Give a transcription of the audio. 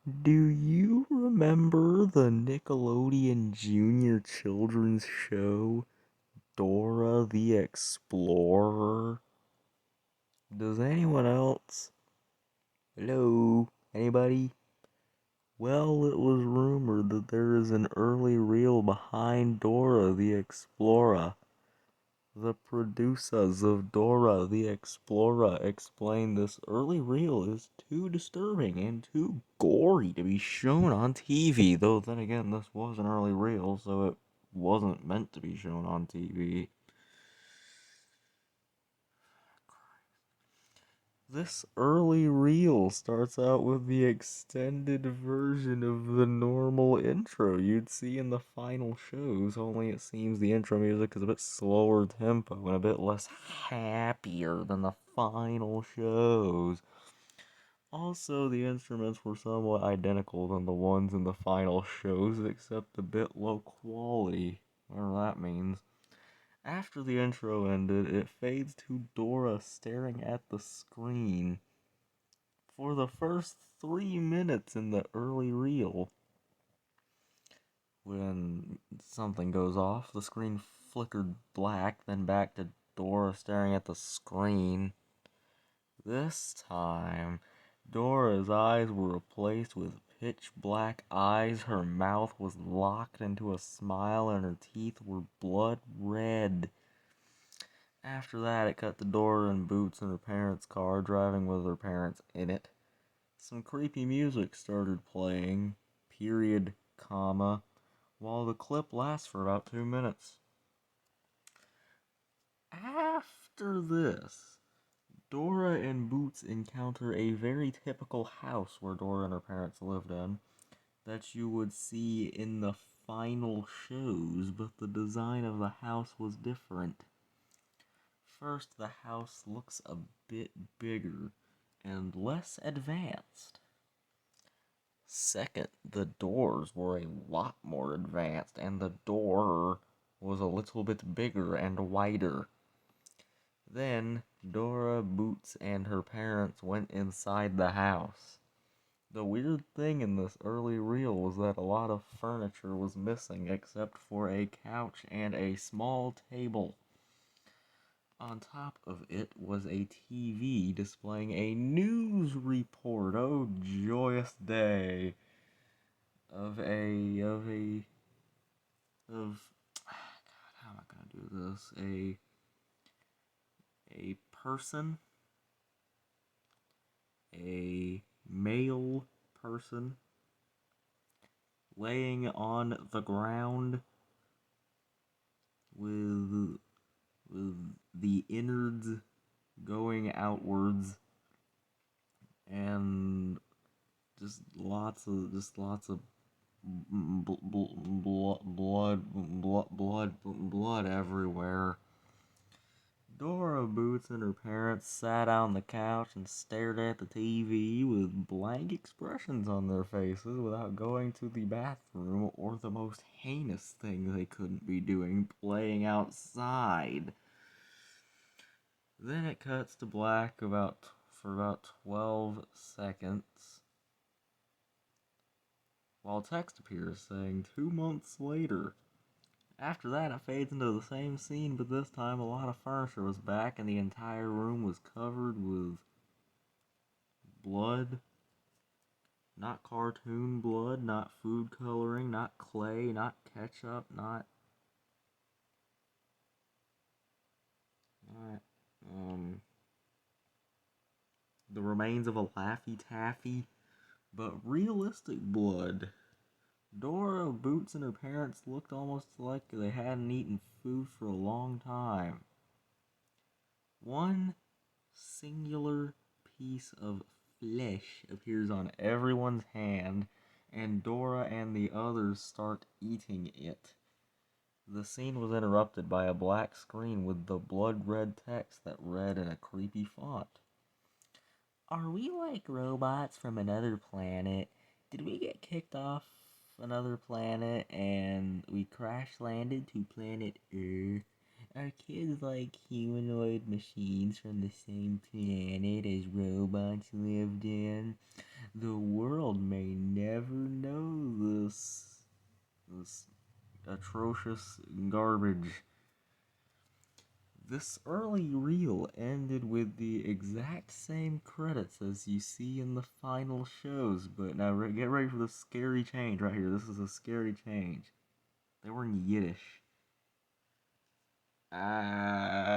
Do you remember the Nickelodeon Junior children's show, Dora the Explorer? Does anyone else? Hello? Anybody? Well, it was rumored that there is an early reel behind Dora the Explorer. The producers of Dora the Explorer explained this early reel is too disturbing and too gory to be shown on TV, though then again, this was an early reel, so it wasn't meant to be shown on TV. This early reel starts out with the extended version of the normal intro you'd see in the final shows, only it seems the intro music is a bit slower tempo and a bit less happier than the final shows. Also, the instruments were somewhat identical than the ones in the final shows, except a bit low quality, whatever that means. After the intro ended, it fades to Dora staring at the screen. For the first 3 minutes in the early reel, when something goes off, the screen flickered black, then back to Dora staring at the screen. This time, Dora's eyes were replaced with pitch black eyes, her mouth was locked into a smile, and her teeth were blood red. After that, it cut to Dora in boots in her parents' car, driving with her parents in it. Some creepy music started playing, period, comma, while the clip lasts for about 2 minutes. After this, Dora and Boots encounter a very typical house where Dora and her parents lived in that you would see in the final shows, but the design of the house was different. First, the house looks a bit bigger and less advanced. Second, the doors were a lot more advanced, and the door was a little bit bigger and wider. Then, Dora, Boots, and her parents went inside the house. The weird thing in this early reel was that a lot of furniture was missing except for a couch and a small table. On top of it was a TV displaying a news report. Oh, joyous day! Of a, of a, of, God, how am I gonna do this? A person, a male person, laying on the ground with the innards going outwards, and just lots of blood everywhere. Dora, Boots, and her parents sat on the couch and stared at the TV with blank expressions on their faces without going to the bathroom or the most heinous thing they couldn't be doing, playing outside. Then it cuts to black for about 12 seconds, while text appears saying 2 months later. After that, it fades into the same scene, but this time a lot of furniture was back and the entire room was covered with blood. Not cartoon blood, not food coloring, not clay, not ketchup, not the remains of a Laffy Taffy, but realistic blood. Dora, Boots, and her parents looked almost like they hadn't eaten food for a long time. One singular piece of flesh appears on everyone's hand, and Dora and the others start eating it. The scene was interrupted by a black screen with the blood red text that read in a creepy font. Are we like robots from another planet? Did we get kicked off another planet and we crash landed to planet Earth? Are kids like humanoid machines from the same planet as robots lived in? The world may never know this atrocious garbage. This early reel ended with the exact same credits as you see in the final shows, but now get ready for the scary change right here. This is a scary change. They were in Yiddish. Ah.